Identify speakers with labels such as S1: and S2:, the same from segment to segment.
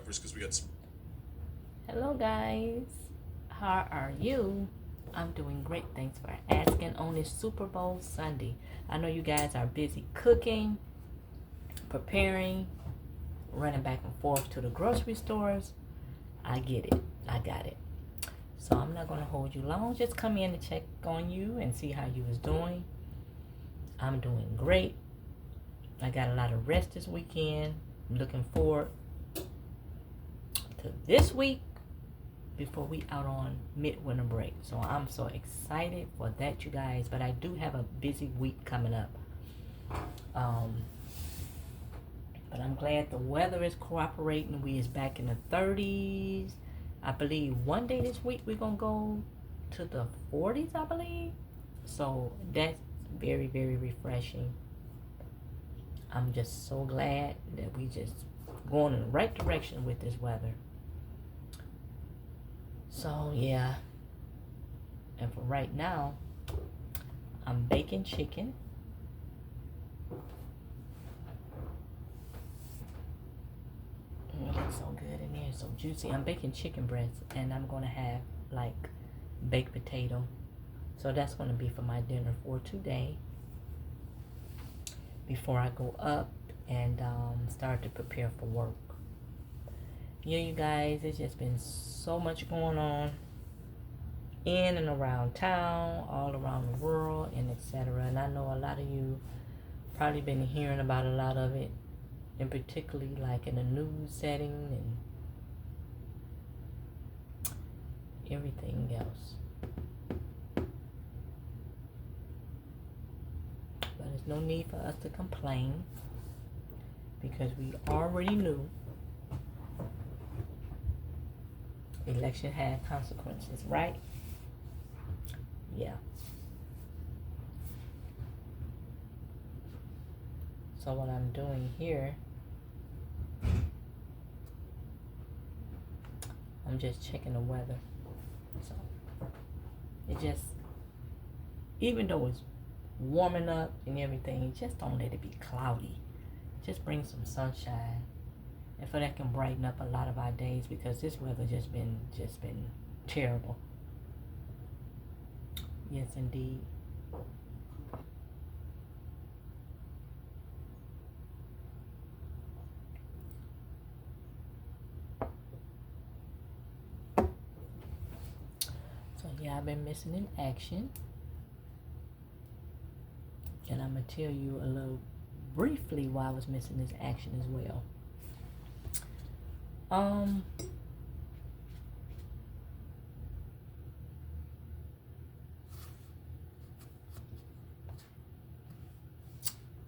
S1: peppers because we got some.
S2: Hello, guys. How are you? I'm doing great. Thanks for asking on this Super Bowl Sunday. I know you guys are busy cooking, preparing, running back and forth to the grocery stores. I get it. I got it. So I'm not going to hold you long. Just come in to check on you and see how you was doing. I'm doing great. I got a lot of rest this weekend. I'm looking forward to this week before we out on midwinter break. So I'm so excited for that, you guys. But I do have a busy week coming up. But I'm glad the weather is cooperating. We is back in the 30s. I believe one day this week we're gonna go to the 40s, I believe. So that's very, very refreshing. I'm just so glad that we just going in the right direction with this weather. So yeah, and for right now, I'm baking chicken. It looks so good in there, so juicy. I'm baking chicken breasts, and I'm gonna have like baked potato. So that's gonna be for my dinner for today. Before I go up and start to prepare for work. Yeah, you guys, it's just been so much going on in and around town, all around the world, and etc. And I know a lot of you probably been hearing about a lot of it, and particularly like in a news setting and everything else. But there's no need for us to complain because we already knew election had consequences, right? Yeah. So what I'm doing here, I'm just checking the weather. So it just, even though it's warming up and everything, just don't let it be cloudy. Just bring some sunshine. And for that can brighten up a lot of our days because this weather just been terrible. Yes, indeed. So yeah, I've been missing in action. And I'm going to tell you a little briefly why I was missing this action as well.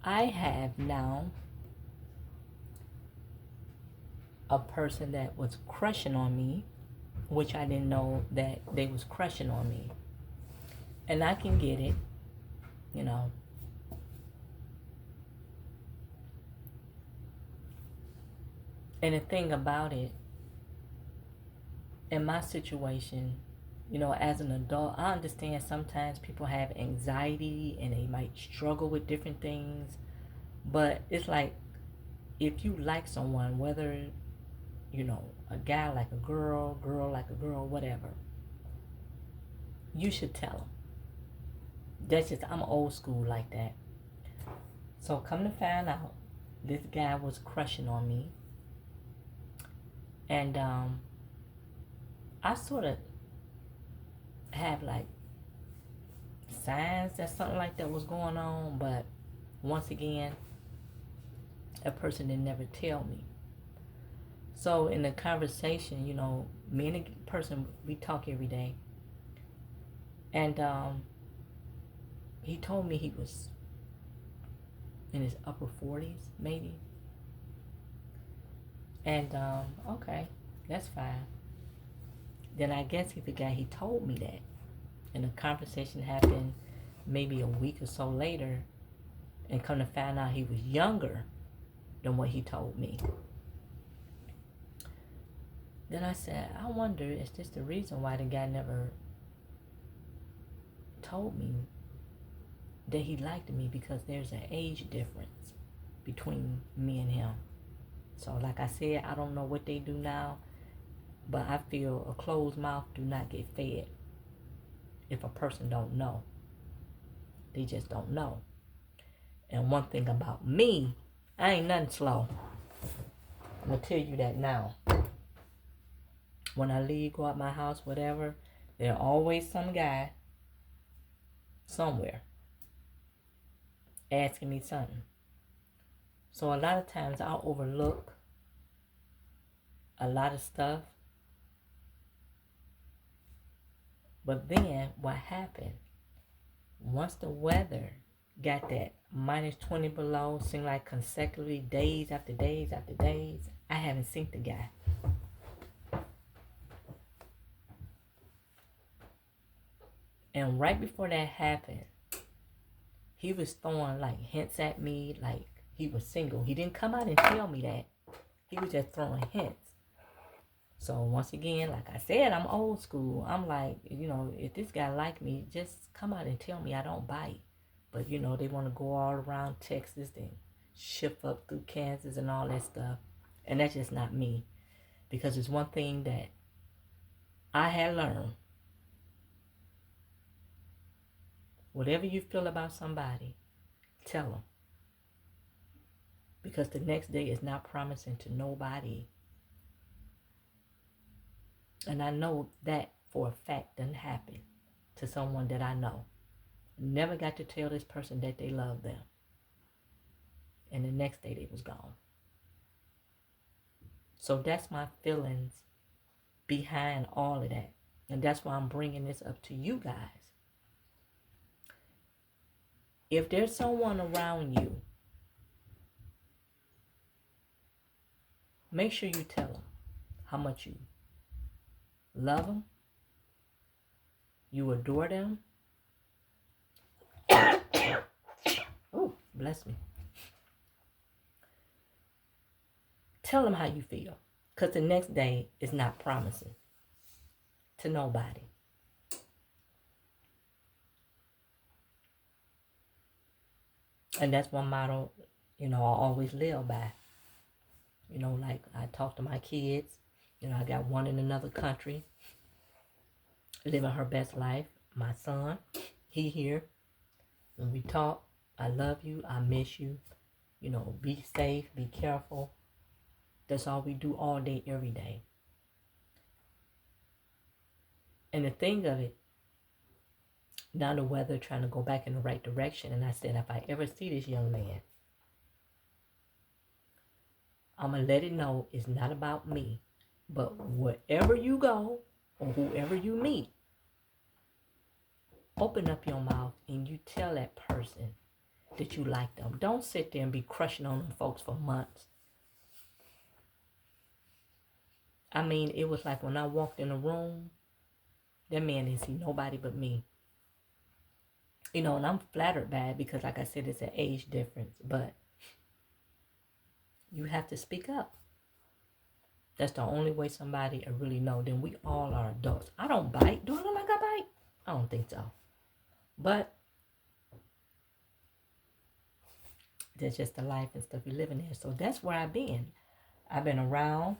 S2: I have now a person that was crushing on me, which I didn't know that they was crushing on me. And I can get it, you know. And the thing about it, in my situation, you know, as an adult, I understand sometimes people have anxiety and they might struggle with different things. But it's like, if you like someone, whether, you know, a guy like a girl, girl like a girl, whatever, you should tell them. That's just, I'm old school like that. So come to find out, this guy was crushing on me. And I sort of have like signs that something like that was going on, but once again, a person didn't never tell me. So in the conversation, you know, me and the person, we talk every day. And he told me he was in his upper 40s, maybe. And okay, that's fine. Then I guess he forgot he told me that. And the conversation happened maybe a week or so later, and come to find out he was younger than what he told me. Then I said, I wonder, is this the reason why the guy never told me that he liked me? Because there's an age difference between me and him. So like I said, I don't know what they do now, but I feel a closed mouth do not get fed. If a person don't know, they just don't know. And one thing about me, I ain't nothing slow. I'm gonna tell you that now. When I leave, go out my house, whatever, there's always some guy somewhere asking me something. So a lot of times I'll overlook a lot of stuff. But then what happened? Once the weather got that minus 20 below, seemed like consecutively days after days after days, I haven't seen the guy. And right before that happened, he was throwing like hints at me like he was single. He didn't come out and tell me that. He was just throwing hints. So once again, like I said, I'm old school. I'm like, if this guy like me, just come out and tell me. I don't bite. But, they want to go all around Texas and ship up through Kansas and all that stuff. And that's just not me. Because it's one thing that I had learned. Whatever you feel about somebody, tell them. Because the next day is not promising to nobody. And I know that for a fact doesn't happen to someone that I know. Never got to tell this person that they love them. And the next day they was gone. So that's my feelings behind all of that. And that's why I'm bringing this up to you guys. If there's someone around you, make sure you tell them how much you love them, you adore them. Oh, bless me. Tell them how you feel. Because the next day is not promising to nobody. And that's one motto, I always live by. Like I talk to my kids. I got one in another country, living her best life. My son, he here. When we talk, I love you, I miss you. Be safe, be careful. That's all we do all day, every day. And the thing of it, now the weather trying to go back in the right direction. And I said, if I ever see this young man, I'm going to let it know it's not about me. But wherever you go or whoever you meet, open up your mouth and you tell that person that you like them. Don't sit there and be crushing on them folks for months. I mean, it was like when I walked in the room, that man didn't see nobody but me. And I'm flattered by it because, like I said, it's an age difference. But you have to speak up. That's the only way somebody will really know. Then we all are adults. I don't bite. Do I look like I bite? I don't think so. But that's just the life and stuff we live in there. So that's where I've been. I've been around,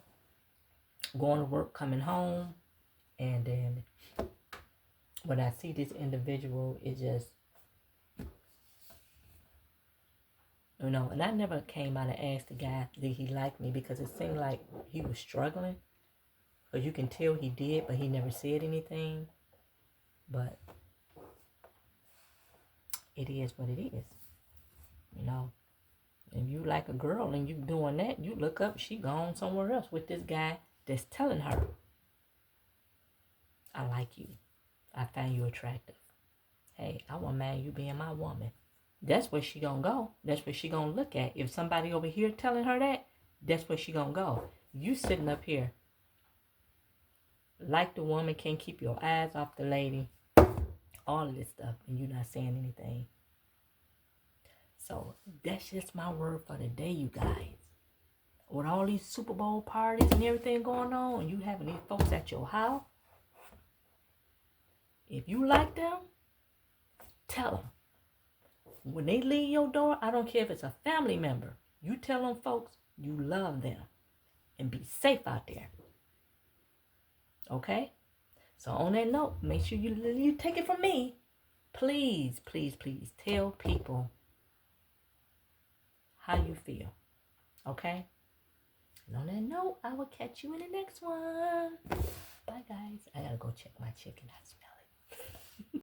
S2: going to work, coming home. And then when I see this individual, it just, and I never came out and asked the guy, did he like me? Because it seemed like he was struggling. Because you can tell he did, but he never said anything. But it is what it is. If you like a girl and you doing that, you look up, she gone somewhere else with this guy that's telling her, I like you. I find you attractive. Hey, I won't mind you being my woman. That's where she gonna go. That's where she gonna look at. If somebody over here telling her that, that's where she gonna go. You sitting up here like the woman, can't keep your eyes off the lady, all of this stuff, and you not saying anything. So that's just my word for the day, you guys. With all these Super Bowl parties and everything going on, and you having these folks at your house, if you like them, tell them. When they leave your door, I don't care if it's a family member. You tell them folks you love them. and be safe out there. Okay? So on that note, make sure you take it from me. Please, please, please tell people how you feel. Okay? And on that note, I will catch you in the next one. Bye, guys. I gotta go check my chicken.